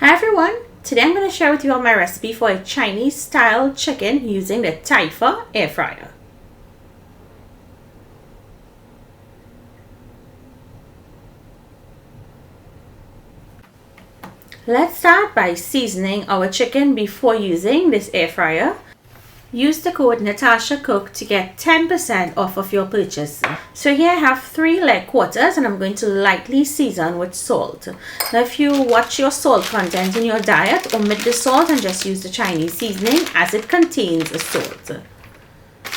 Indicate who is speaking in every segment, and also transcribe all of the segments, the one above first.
Speaker 1: Hi everyone, today I'm going to share with you all my recipe for a Chinese style chicken using the Typhur air fryer. Let's start by seasoning our chicken before using this air fryer. Use the code Natasha Cook to get 10% off of your purchase. So here I have 3 leg quarters and I'm going to lightly season with salt. Now if you watch your salt content in your diet, omit the salt and just use the Chinese seasoning as it contains a salt.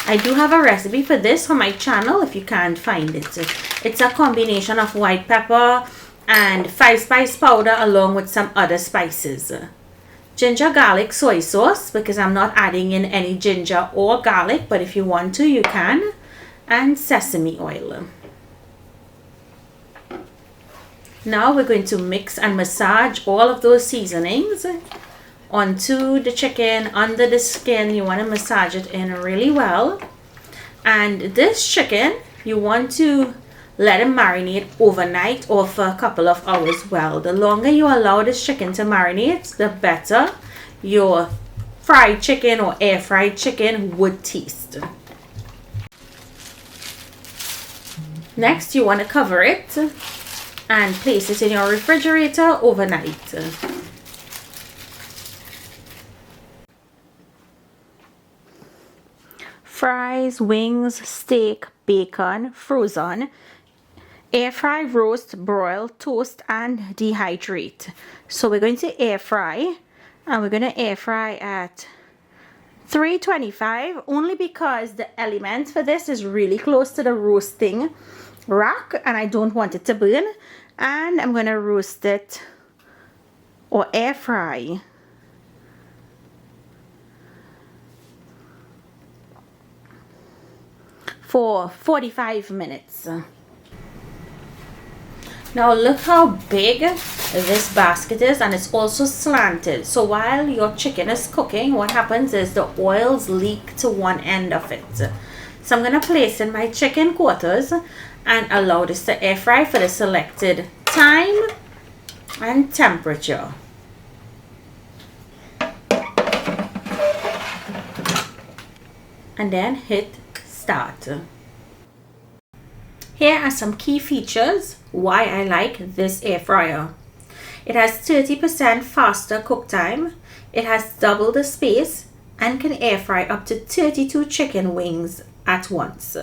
Speaker 1: I do have a recipe for this on my channel if you can't find it. It's a combination of white pepper and 5-spice powder along with some other spices. Ginger garlic soy sauce, because I'm not adding in any ginger or garlic, but if you want to you can, and sesame oil. Now we're going to mix and massage all of those seasonings onto the chicken, under the skin. You want to massage it in really well. And this chicken, you want to let it marinate overnight or for a couple of hours. Well, the longer you allow this chicken to marinate, the better your fried chicken or air fried chicken would taste. Next, you want to cover it and place it in your refrigerator overnight. Fries, wings, steak, bacon, frozen, air fry, roast, broil, toast, and dehydrate. So we're going to air fry, and we're going to air fry at 325 only because the element for this is really close to the roasting rack and I don't want it to burn. And I'm going to roast it or air fry for 45 minutes. Now look how big this basket is, and it's also slanted. So while your chicken is cooking, what happens is the oils leak to one end of it. So I'm going to place in my chicken quarters and allow this to air fry for the selected time and temperature. And then hit start. Here are some key features why I like this air fryer. It has 30% faster cook time, it has double the space, and can air fry up to 32 chicken wings at once.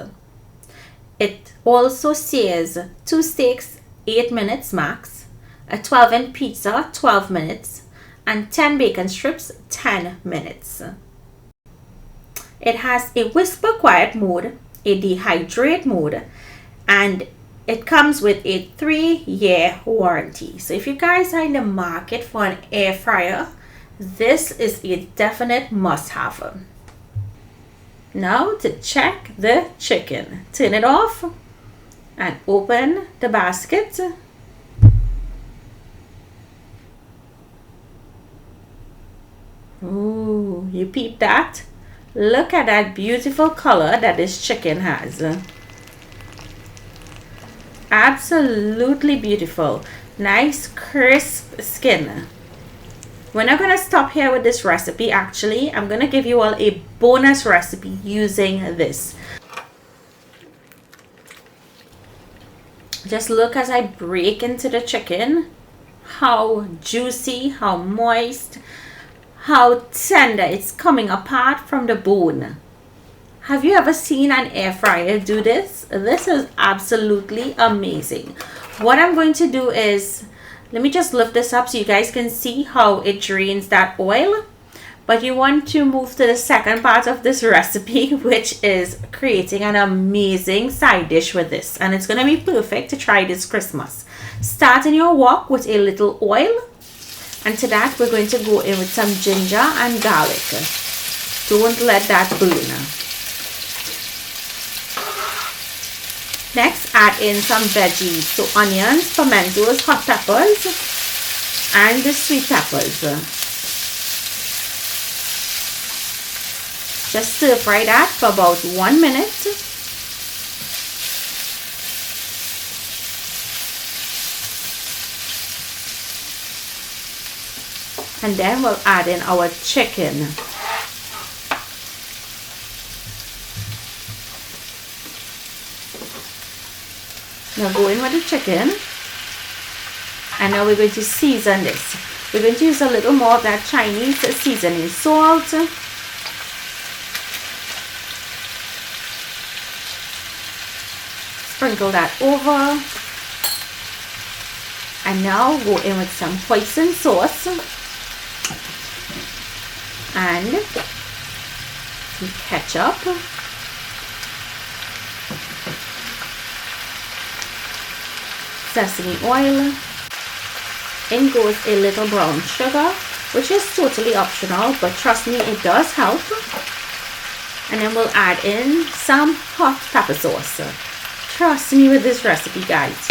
Speaker 1: It also sears 2 steaks 8 minutes max, a 12-inch pizza 12 minutes, and 10 bacon strips 10 minutes. It has a whisper quiet mode, a dehydrate mode, and it comes with a 3-year warranty. So if you guys are in the market for an air fryer, this is a definite must-have. Now to check the chicken, turn it off and open the basket. Ooh, you peep that? Look at that beautiful color that this chicken has. Absolutely beautiful. Nice crisp skin. We're not going to stop here with this recipe. Actually, I'm going to give you all a bonus recipe using this. Just look as I break into the chicken. How juicy, how moist, how tender. It's coming apart from the bone. Have you ever seen an air fryer do this? This is absolutely amazing. What I'm going to do is, let me just lift this up so you guys can see how it drains that oil. But you want to move to the second part of this recipe, which is creating an amazing side dish with this. And it's going to be perfect to try this Christmas. Start in your wok with a little oil. And to that, we're going to go in with some ginger and garlic. Don't let that burn. Next, add in some veggies, so onions, pimentos, hot peppers, and the sweet peppers. Just stir fry that for about 1 minute. And then we'll add in our chicken. Now go in with the chicken. And now we're going to season this. We're going to use a little more of that Chinese seasoning salt. Sprinkle that over. And now go in with some hoisin sauce. And some ketchup. Sesame oil. In goes a little brown sugar, which is totally optional, but trust me, it does help. And then we'll add in some hot pepper sauce. Trust me with this recipe, guys.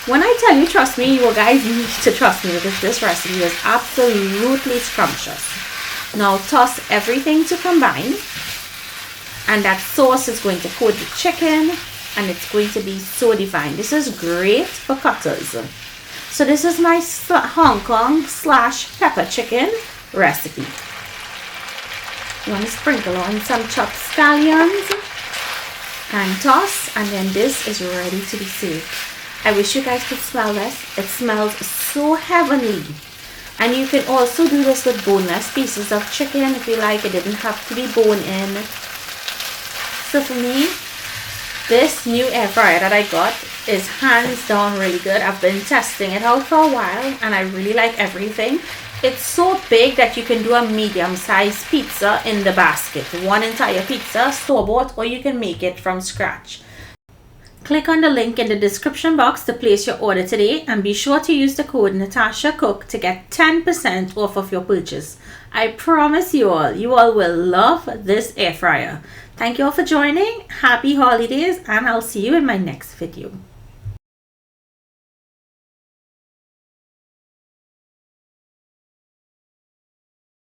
Speaker 1: When I tell you trust me, you guys need to trust me because this recipe is absolutely scrumptious. Now toss everything to combine, and that sauce is going to coat the chicken, and it's going to be so divine. This is great for cutters. So this is my Hong Kong / pepper chicken recipe. You want to sprinkle on some chopped scallions and toss, and then this is ready to be served. I wish you guys could smell this. It smells so heavenly. And you can also do this with boneless pieces of chicken if you like. It didn't have to be bone in. So for me, this new air fryer that I got is hands down really good. I've been testing it out for a while and I really like everything. It's so big that you can do a medium-sized pizza in the basket. One entire pizza, store-bought, or you can make it from scratch. Click on the link in the description box to place your order today, and be sure to use the code Natasha Cook to get 10% off of your purchase. I promise you all will love this air fryer. Thank you all for joining. Happy holidays, and I'll see you in my next video.